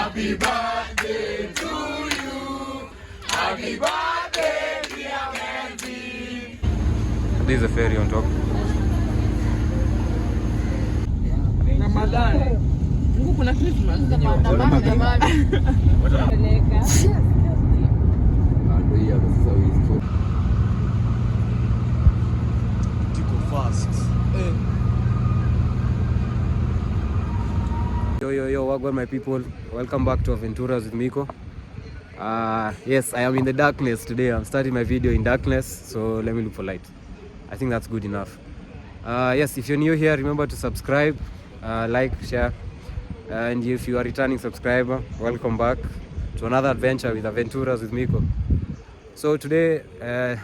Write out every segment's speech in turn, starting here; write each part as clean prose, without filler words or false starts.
Happy birthday to you. Happy birthday, dear Melvin. This is a ferry on top. Ramadan. Mungu kuna Christmas. Yo, wagwan my people, welcome back to Aventuras with Miko. Yes, I am in the darkness today. I'm starting my video in darkness, so let me look for light. I think that's good enough. Yes, if you're new here, remember to subscribe, like, share, and if you are a returning subscriber, welcome back to another adventure with Aventuras with Miko. So today,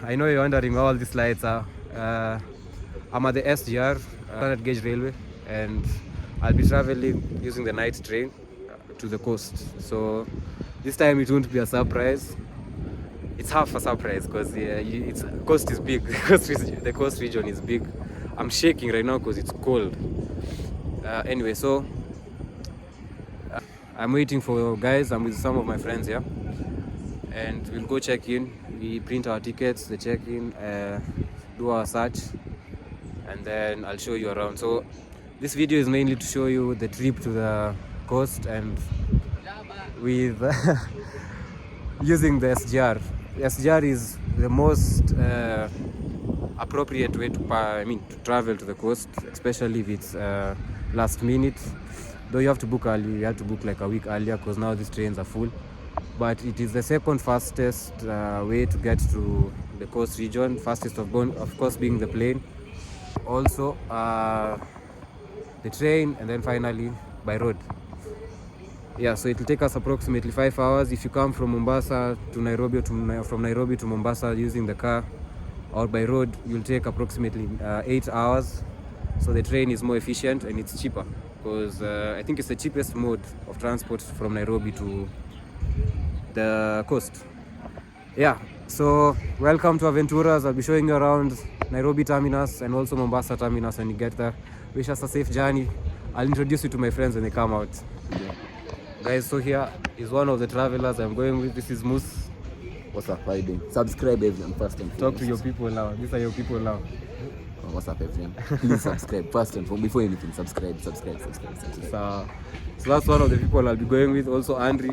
I know you're wondering where all these lights are. I'm at the SGR, Standard Gauge Railway, and I'll be traveling using the night train to the coast. So this time it won't be a surprise. It's half a surprise because coast is big. The coast region is big. I'm shaking right now because it's cold. Anyway, so I'm waiting for guys. I'm with some of my friends here, and we'll go check in. We print our tickets, the check-in, do our search, and then I'll show you around. So this video is mainly to show you the trip to the coast and with using the SGR. The SGR is the most appropriate way to travel to the coast, especially if it's last minute. Though you have to book early, you have to book like a week earlier because now these trains are full. But it is the second fastest way to get to the coast region. Fastest of course being the plane. Also the train, and then finally by road. Yeah, so it will take us approximately 5 hours if you come from Mombasa to Nairobi, from Nairobi to Mombasa using the car, or by road you'll take approximately 8 hours. So the train is more efficient and it's cheaper because I think it's the cheapest mode of transport from Nairobi to the coast. Yeah, so welcome to Aventuras. I'll be showing you around Nairobi terminus and also Mombasa terminus when you get there. Wish us a safe journey. I'll introduce you to my friends when they come out. Guys, so here is one of the travelers I'm going with. This is Moose. What's up, how you doing? Subscribe everyone first and foremost. Talk to your people now. These are your people now. Oh, what's up everyone? Please subscribe first and foremost. Before anything, subscribe. So that's one of the people I'll be going with. Also Andre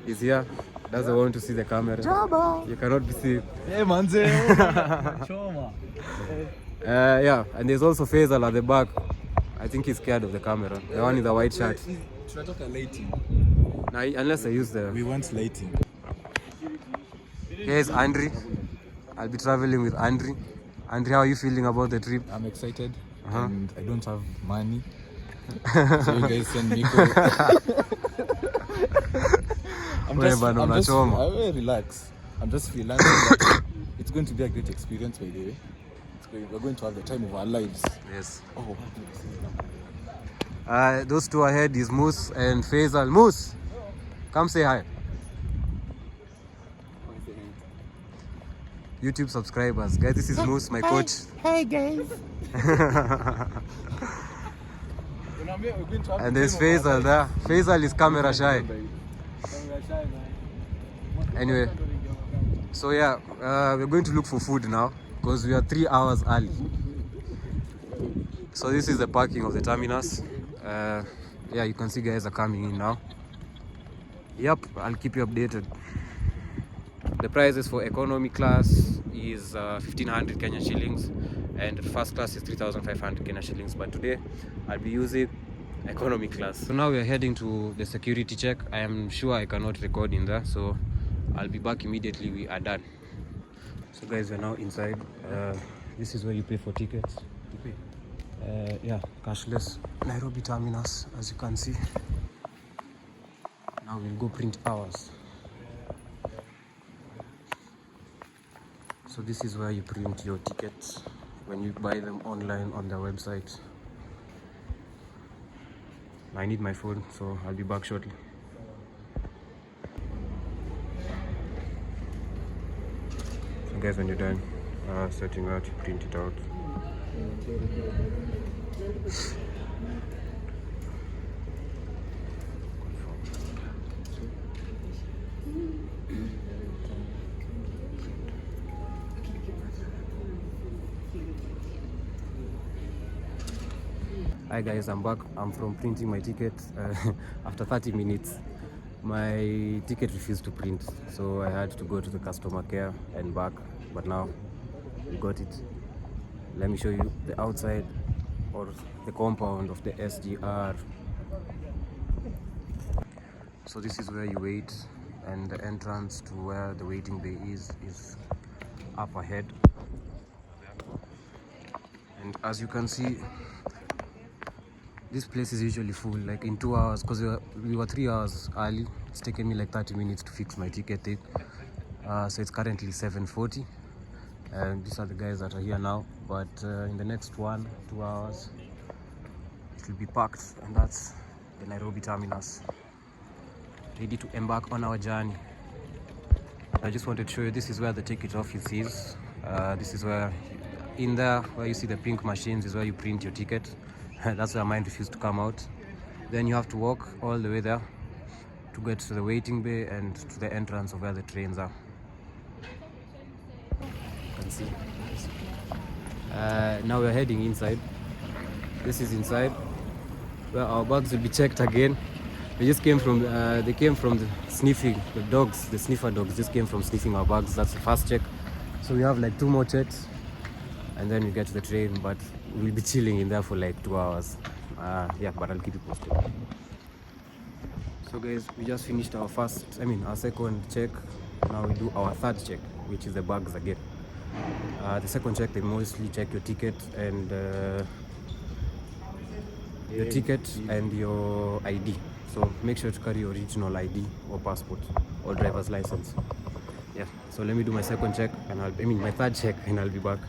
is here. Doesn't want to see the camera. Jabba. You cannot be seen. Hey manze. Choma. Yeah, and there's also Faisal at the back. I think he's scared of the camera. The one in the white shirt. Tunatoka lighting. Now, unless I use the... We want lighting. Here's Andre. I'll be traveling with Andre. Andre, how are you feeling about the trip? I'm excited and I don't have money. So you guys send me I'm very relaxed. I'm just freelancing. It's going to be a great experience, by the way. We're going to have the time of our lives. Yes. Oh, those two ahead is Moose and Faisal. Moose, come say hi. YouTube subscribers. Guys, this is Moose, my coach. Hey guys. And there's Faisal there. Faisal is camera shy. Anyway, so yeah, we're going to look for food now because we are 3 hours early. So this is the parking of the terminus. Yeah, you can see guys are coming in now. Yep, I'll keep you updated. The prices for economy class is 1500 Kenya shillings and first class is 3500 Kenya shillings, but today I'll be using economy class. So now we're heading to the security check. I am sure I cannot record in there, so I'll be back immediately we are done. So guys, we're now inside. This is where you pay for tickets. Yeah, cashless. Nairobi terminus, as you can see. Now we'll go print ours. So this is where you print your tickets when you buy them online on their website. I need my phone, so I'll be back shortly. So guys, when you're done setting out, you print it out. Hi guys, I'm back. I'm from printing my ticket. After 30 minutes, my ticket refused to print, so I had to go to the customer care and back. But now we got it. Let me show you the outside or the compound of the SGR. So this is where you wait, and the entrance to where the waiting bay is up ahead. And as you can see, this place is usually full, like in 2 hours, because we were 3 hours early. It's taken me like 30 minutes to fix my ticket in. So it's currently 7:40, and these are the guys that are here now. But in the next 1-2 hours, it will be packed, and that's the Nairobi terminus, ready to embark on our journey. I just wanted to show you, this is where the ticket office is. This is where, in there where you see the pink machines, is where you print your ticket. That's where mine refused to come out. Then you have to walk all the way there to get to the waiting bay and to the entrance of where the trains are. You can see. Now we're heading inside. This is inside where our bags will be checked again. They just came from the sniffing, the sniffer dogs just came from sniffing our bags. That's the first check. So we have like 2 more checks, and then we get to the train, but we'll be chilling in there for like 2 hours. Yeah, but I'll keep you posted. So guys, we just finished our second check. Now we do our third check, which is the bags again. The second check, they mostly check your ticket and your ID. So make sure to carry your original ID or passport or driver's license. Yeah, so let me do my second check, and my third check, and I'll be back.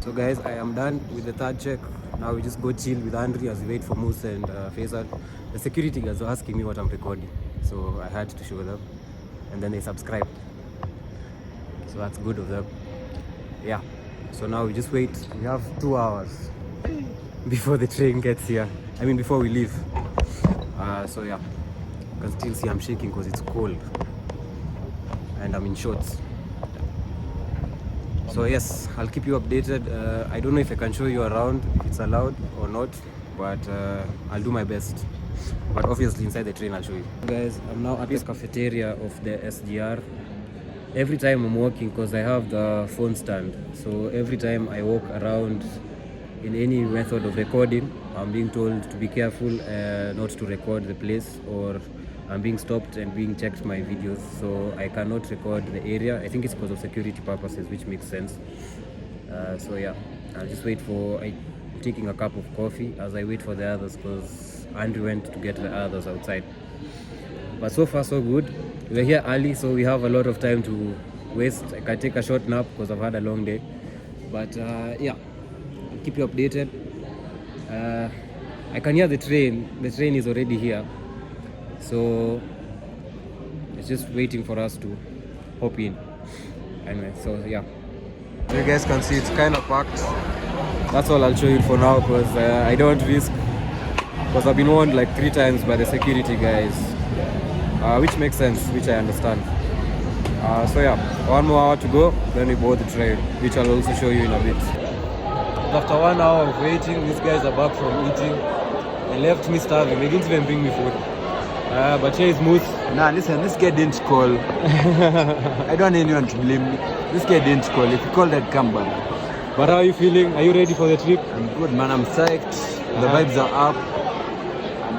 So guys, I am done with the third check. Now we just go chill with Andre as we wait for Moose and Faisal. The security guys were asking me what I'm recording, so I had to show them, and then they subscribed. So that's good of them. Yeah, so now we just wait. We have 2 hours before the train gets here. Before we leave. So yeah, you can still see I'm shaking because it's cold and I'm in shorts. So yes, I'll keep you updated. I don't know if I can show you around, if it's allowed or not, but I'll do my best. But obviously inside the train I'll show you. Guys, I'm now at this cafeteria of the SGR. Every time I'm walking, because I have the phone stand, so every time I walk around in any method of recording, I'm being told to be careful not to record the place, or I'm being stopped and being checked my videos, so I cannot record the area. I think it's because of security purposes, which makes sense. So yeah, I'll just wait I'm taking a cup of coffee as I wait for the others, because Andrew went to get the others outside. But so far so good. We're here early, so we have a lot of time to waste. I can take a short nap because I've had a long day. But yeah, I'll keep you updated. I can hear the train. The train is already here, so it's just waiting for us to hop in. Anyway, so yeah, you guys can see it's kind of packed. That's all I'll show you for now, because I don't want risk, because I've been warned like 3 times by the security guys, which makes sense, which I understand. So yeah, 1 more hour to go, then we board the train, which I'll also show you in a bit. After 1 hour of waiting, these guys are back from eating. They left me starving. They didn't even bring me food. But here is Moose. Nah, listen, this guy didn't call. I don't want anyone to blame me. This guy didn't call. If he called, I'd come back. But how are you feeling? Are you ready for the trip? I'm good, man. I'm psyched. The vibes are up.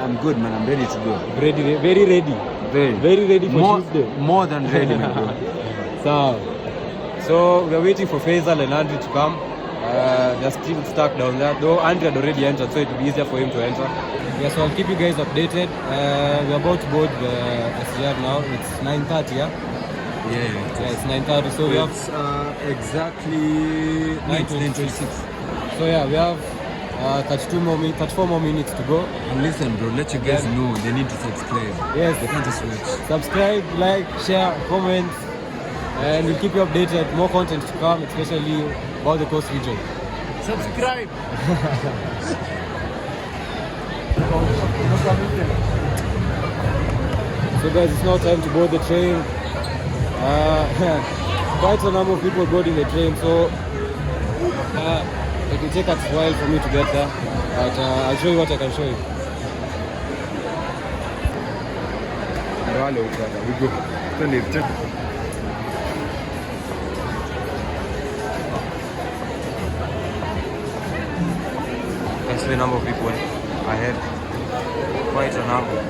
I'm good, man. I'm ready to go. Ready, very ready. Very ready for Tuesday. More than ready, man, bro. So we're waiting for Faisal and Andrew to come. They're still stuck down there, though Andrew had already entered, so it will be easier for him to enter. Yeah, so I'll keep you guys updated. We're about to board the SGR now. It's 9:30, yeah? Yeah, it's 9:30, so we have exactly 9:26. So yeah, we have 34 more minutes to go. And listen, bro, let you guys know they need to subscribe. Yes, they can't just watch. Subscribe, like, share, comment, and we'll keep you updated. More content to come, especially about the coast region. Subscribe! So guys, it's now time to board the train. Quite a number of people boarding the train, so It will take a while for me to get there, but I'll show you what I can show you. We go. That's the number of people ahead. Quite a number.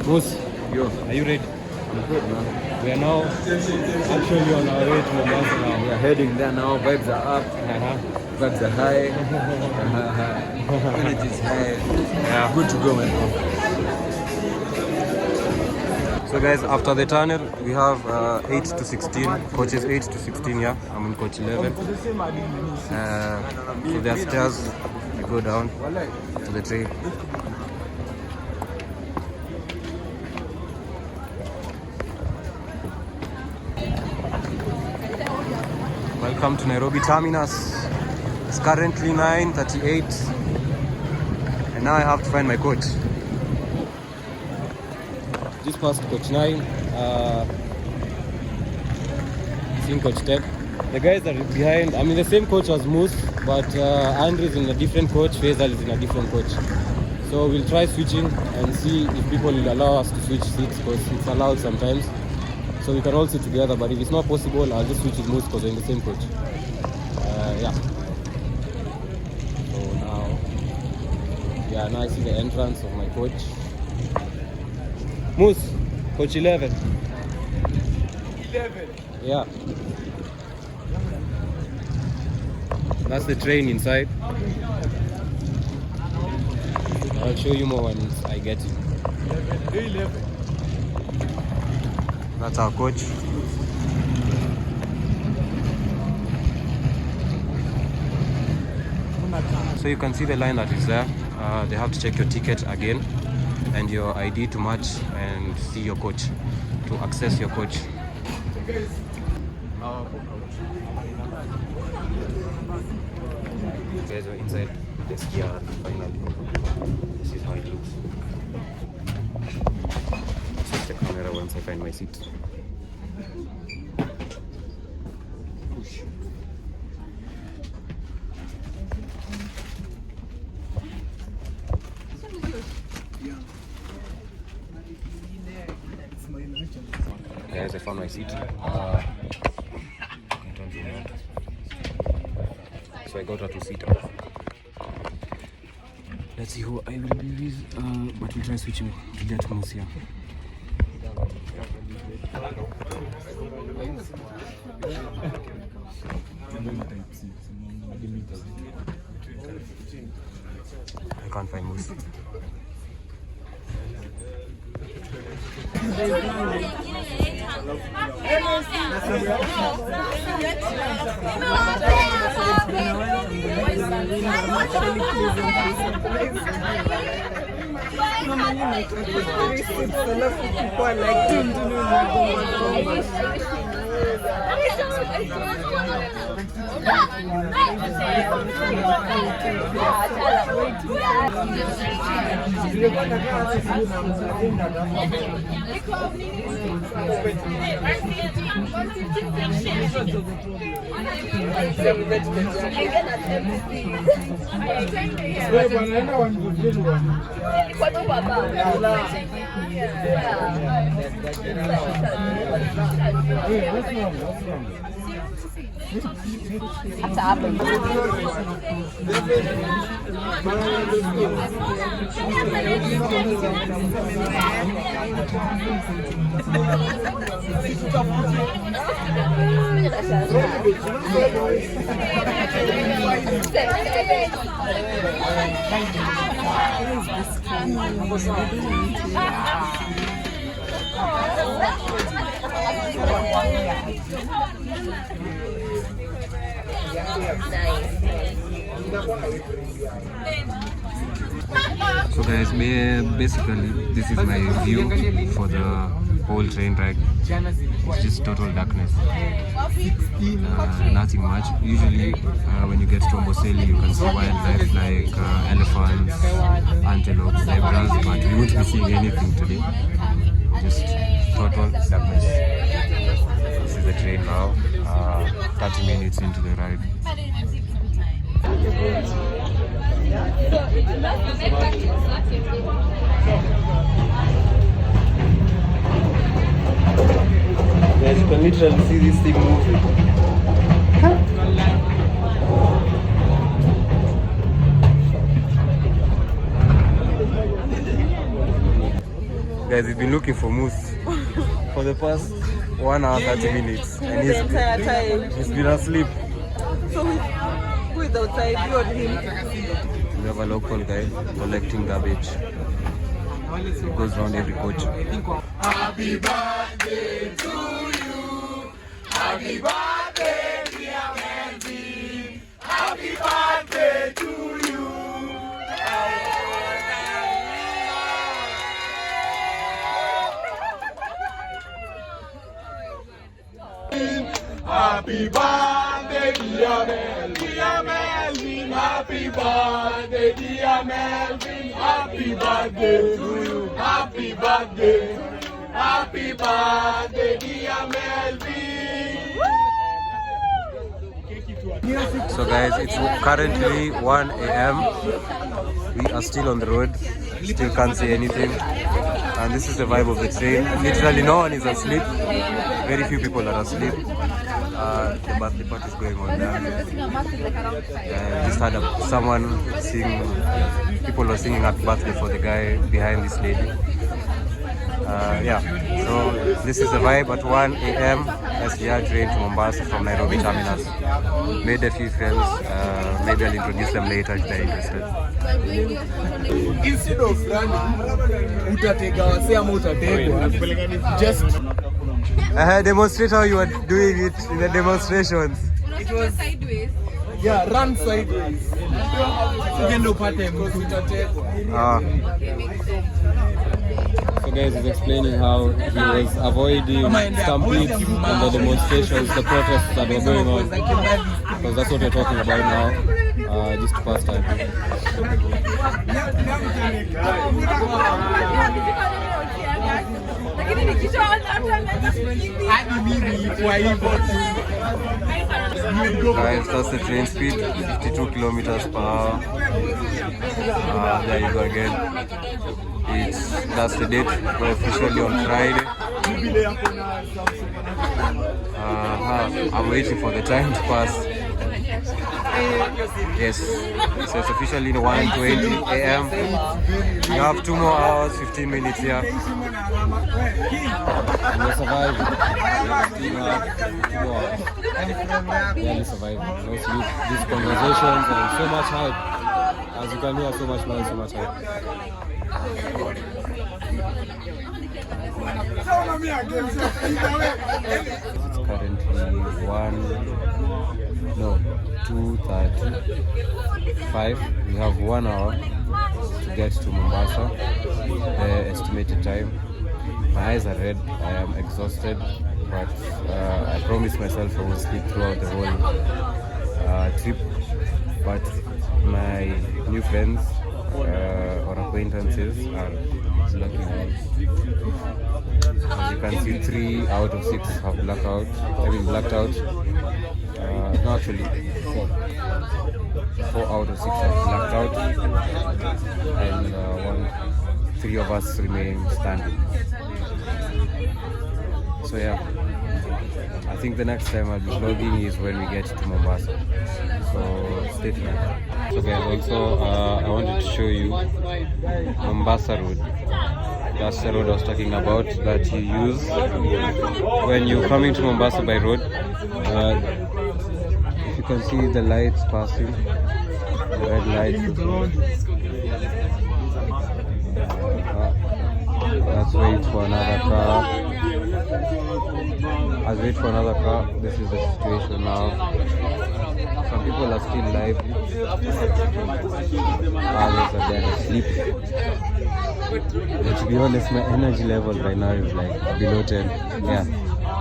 Moose, Yo, are you ready? I'm good, man. We are now actually on our way to Mombasa now. We are heading there now. Vibes are up. Vibes are high. Energy is high. Yeah. Good to go, man. So guys, after the tunnel, we have 8 to 16 coaches. 8 to 16, yeah. I'm in coach 11. So there are stairs. You go down to the train. Welcome to Nairobi terminus. It's currently 9:38, and now I have to find my coach. Just past coach 9, seeing coach 10. The guys that are behind, I'm in the same coach as Moose, but Andrew is in a different coach, Faisal is in a different coach. So we'll try switching and see if people will allow us to switch seats, because it's allowed sometimes. So we can all sit together, but if it's not possible, I'll just switch with Moose because we're in the same coach. Yeah. So now I see the entrance of my coach. Moose, coach 11. 11. Yeah. That's the train inside. I'll show you more once I get it. 11. That's our coach. So you can see the line that is there. They have to check your ticket again and your ID to match and see your coach, to access your coach. Guys, we're inside the SGR finally. This is how it looks. Switch the camera once I find my seat. Guys, I found my seat. So I got a two-seater. Let's see who I will be with, but we'll try switching to get Moose here. I can't find Moose. So guys, basically this is my view for the whole train ride. It's just total darkness, nothing much. Usually when you get to Amboseli you can see wildlife like elephants, antelopes, zebras, but we won't be seeing anything today. Just total darkness. This is the train now. 30 minutes into the ride. Guys, you can literally see this thing moving. Guys, we've been looking for Moose for the past 1 hour 30 minutes, and the entire time he's been asleep. So who is outside? You or him? We have a local guy collecting garbage. He goes around every coach. Happy birthday to you. Happy birthday, dear Melvin. Happy birthday to you. Happy birthday, dear Melvin. Happy birthday, dear Melvin. Happy birthday to you. Happy birthday. Happy birthday, dear Melvin. So guys, it's currently 1 a.m. We are still on the road. Still can't say anything. And this is the vibe of the train. Literally no one is asleep. Very few people are asleep. The birthday party is going on there. Just had someone sing. People were singing happy birthday for the guy behind this lady. Yeah, so this is the vibe at 1 a.m. SGR Train to Mombasa from Nairobi terminus. Made a few friends. Maybe I'll introduce them later if they're interested. Instead of running, just demonstrate how you were doing it in the demonstrations. It was sideways. yeah, run sideways. So guys is explaining how he was avoiding stampedes and the demonstrations, the protests that were going on. Because that's what we're talking about now. Just to pass time. Guys, that's the train speed, 52 kilometers per hour. There you go again. That's the date. We're officially on Friday. I'm waiting for the time to pass. Yes, so it's officially 1:20 a.m. You have 2 more hours, 15 minutes here. And we're surviving. You have 2 hours. Barely surviving. No sleep. These conversations and so much hype. As you can hear, so much noise, so much hype. It's currently 2:35. We have 1 hour to get to Mombasa. The estimated time. My eyes are red. I am exhausted, but I promised myself I will sleep throughout the whole trip. But my new friends or acquaintances are lucky ones. As you can see, 3 out of 6 have blacked out. No, actually 4. 4 out of 6 have blacked out, and 3 of us remain standing. So yeah, I think the next time I'll be vlogging is when we get to Mombasa. So stay tuned. So guys, also I wanted to show you Mombasa Road. That's the road I was talking about that you use when you're coming to Mombasa by road. If you can see the lights passing, the red lights. Let's wait for another car. I'll wait for another car. This is the situation now. Some people are still lively. Others are dead asleep. But to be honest, my energy level right now is like below 10. Yeah,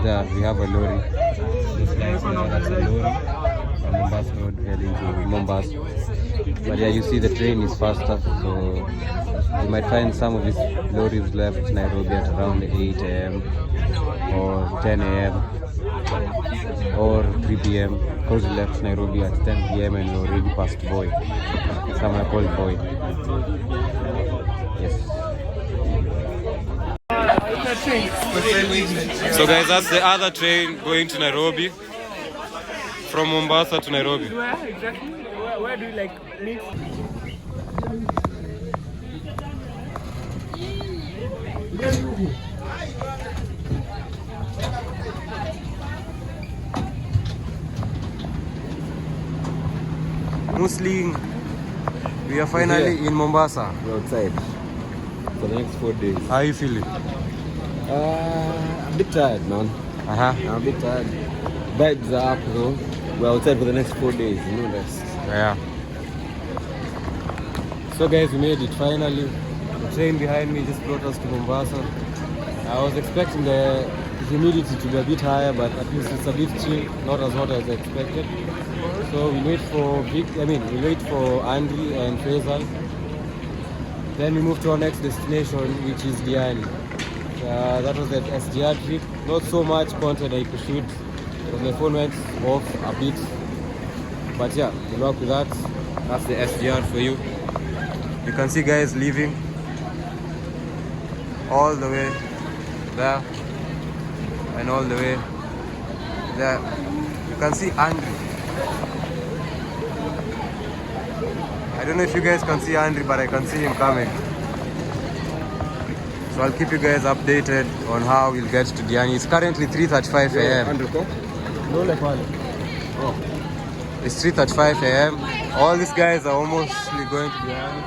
there we have a lorry. This guy here, that's a lorry on Mombasa Road heading to Mombasa. But yeah, you see the train is faster, so you might find some of these lorries left Nairobi at around 8 a.m. or 10 a.m. or 3 p.m. because we left Nairobi at 10 p.m. and we already passed Boy, somewhere called Boy. Yes. So guys, that's the other train going to Nairobi, from Mombasa to Nairobi. Where exactly? Where do you like meet? Muslim, we are finally in Mombasa. We're outside for the next 4 days. How are you feeling? I'm a bit tired, man. I'm a bit tired. Vibes are up, you know. We're outside for the next 4 days, you know that. Yeah. So guys, we made it finally. The train behind me just brought us to Mombasa. I was expecting the humidity to be a bit higher, but at least it's a bit chill, not as hot as I expected. So we wait for Andri and Faisal. Then we move to our next destination, which is Diani. That was the SGR trip. Not so much content I could shoot because my phone went off a bit. But yeah, good luck with that. That's the SGR for you. You can see guys leaving all the way there and all the way there. You can see Andri. I don't know if you guys can see Andri, but I can see him coming. So I'll keep you guys updated on how we'll get to Diani. It's currently 3:35 a.m. It's 3:35 a.m. All these guys are almost going to Diani.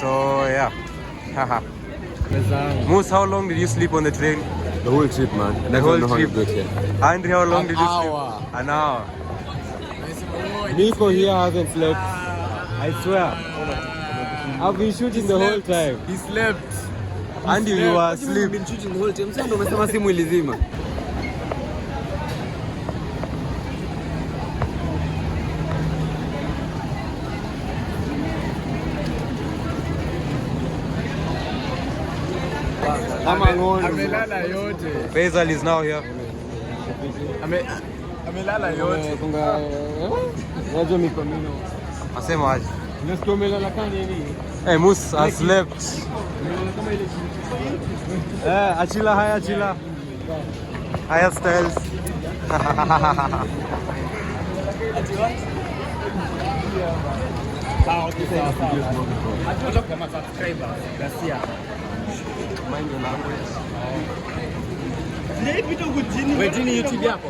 So yeah. Haha. Moose, how long did you sleep on the train? The whole trip, man. The whole trip. Here. Andri, how long did you sleep? An hour. Nico here hasn't slept. I swear. I've been shooting the whole time. He slept. Andy, you were asleep. I've been shooting the whole time. Sasa ndo umesema simu ilizima. Amelala yote. Faisal is now here. Amelala yote. Unajua mikomino. Asema aje? Unasikia umelala kama nini? Hey, Moose has slept. Achila, haya achila. Haya styles. Mind your language. Wewe jini YouTube yako?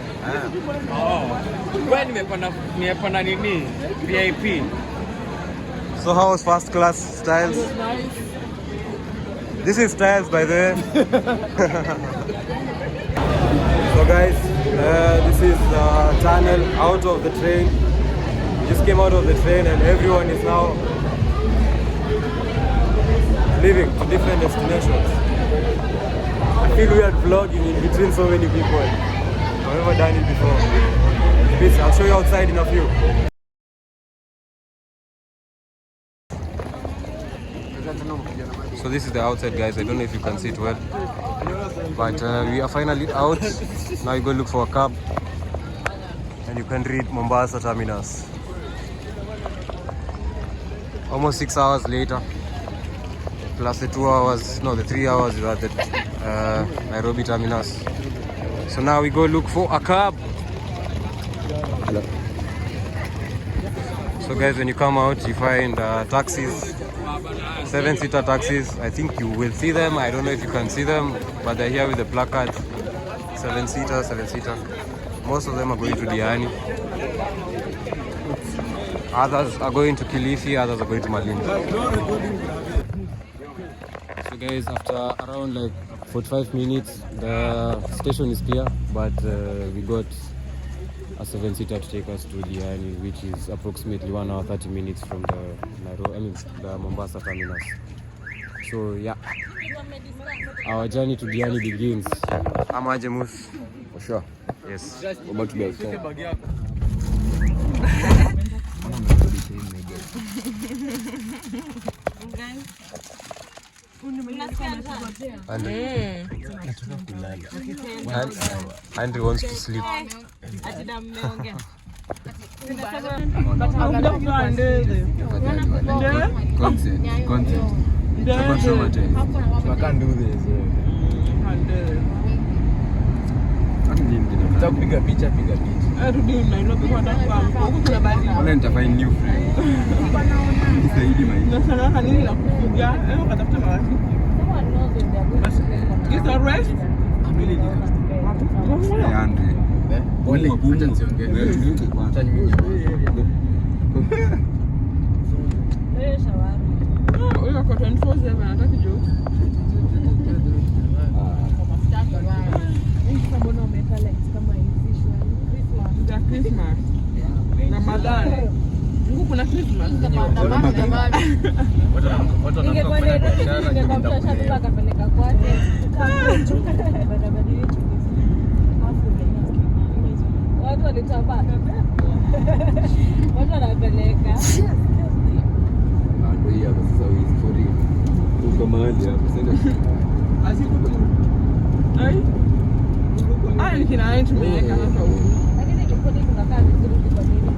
Wewe nimepanda nini? VIP. So how was first class Styles? This is Styles, by the way. So guys, this is the tunnel out of the train. We just came out of the train and everyone is now leaving to different destinations. I feel weird vlogging in between so many people. I've never done it before. Please, I'll show you outside in a few. So this is the outside, guys. I don't know if you can see it well, but we are finally out. Now you go look for a cab and you can read Mombasa terminus. Almost 6 hours later, plus the 3 hours we were at the Nairobi terminus. So now we go look for a cab. So guys, when you come out, you find taxis, 7-seater taxis. I think you will see them. I don't know if you can see them, but they're here with the placard. 7-seater. Most of them are going to Diani. Others are going to Kilifi, others are going to Malindi. So guys, after around like 45 minutes, the station is clear, but we got a 7-seater to take us to Diani, which is approximately 1 hour 30 minutes from the Mombasa terminus. So yeah, our journey to Diani begins. Amaje Moose? For sure. Yes. We're about to be outside. Andrew wants to sleep. Content. I'm traumatized. I can't do this. Piga picha. Wala nitafind new friends. Nisaidie maisha. I'm really disgusted. Hey, Andre. Only Wewe tuliuke kwanza. Watu walitaba. Watu wanapeleka. Ndio hapa sasa hizi for real. Uko mahali hapa sasa. Lakini kipindi tunakaa vizuri kwa nini?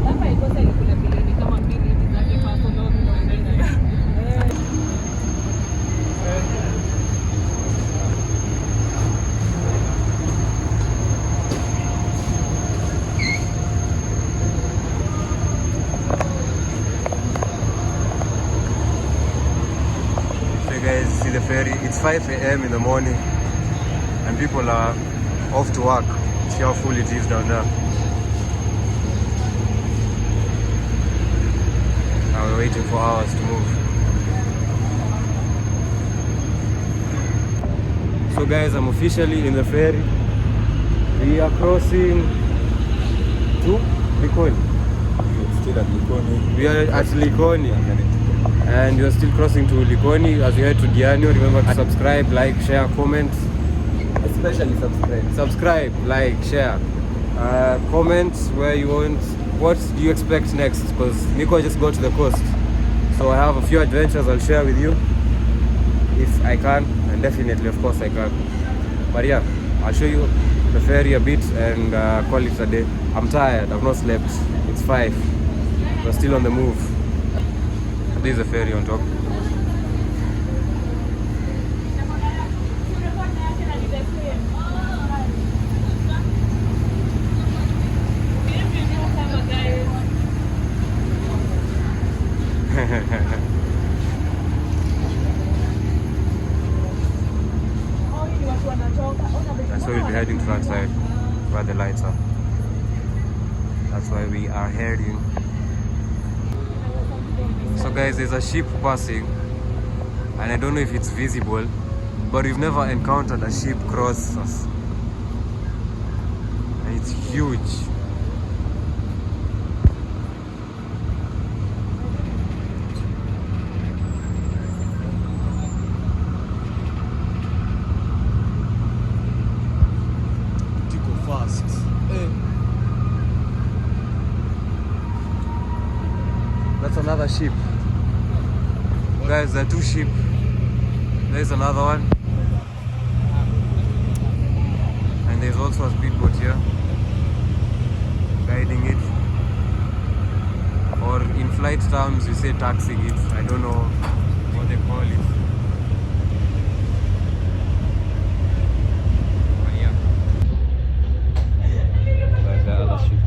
Hapa ikosa ilikula bilioni kama 2 hivi zake kwa koloni ndio unaenda. So guys, see the ferry. It's 5 a.m. in the morning and people are off to work. See how full it is down there. Now we're waiting for hours to move. So guys, I'm officially in the ferry. We are crossing to Likoni. still at Likoni. We are at Likoni. And we are still crossing to Likoni as we head to Diani. Remember to subscribe, like, share, comment. Especially subscribe. Subscribe, like, share. Comment where you want. What do you expect next? Because Nico just got to the coast. So I have a few adventures I'll share with you. If I can, and definitely, of course, I can. But yeah, I'll show you the ferry a bit and call it a day. I'm tired, I've not slept. It's 5. We're still on the move. There's a ferry on top. And so we'll be heading to that side where the lights are. That's why we are heading. So guys, there's a ship passing and I don't know if it's visible, but we've never encountered a ship cross us. And it's huge. That's another ship. Guys, there are 2 ships. There's another one. And there's also a speedboat here. Guiding it. Or in flight terms, we say taxiing it. I don't know what they call it. But yeah. There's the other ship.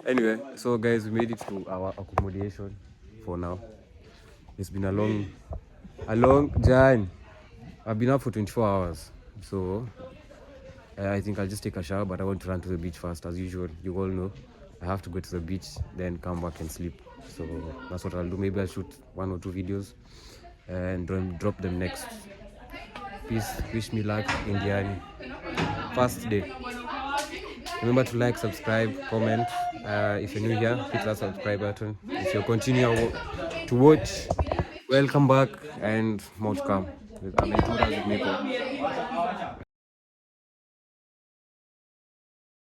Anyway, so guys, we made it to our accommodation for now. It's been a long journey. I've been up for 24 hours. So I think I'll just take a shower, but I want to run to the beach first, as usual. You all know I have to go to the beach, then come back and sleep. So that's what I'll do. Maybe I'll shoot 1 or 2 videos and drop them next. Peace. Wish me luck, Indiani. First day. Remember to like, subscribe, comment. If you're new here, hit that subscribe button. If you're continuing to watch, welcome back, and more to come with Aventuras with Miko.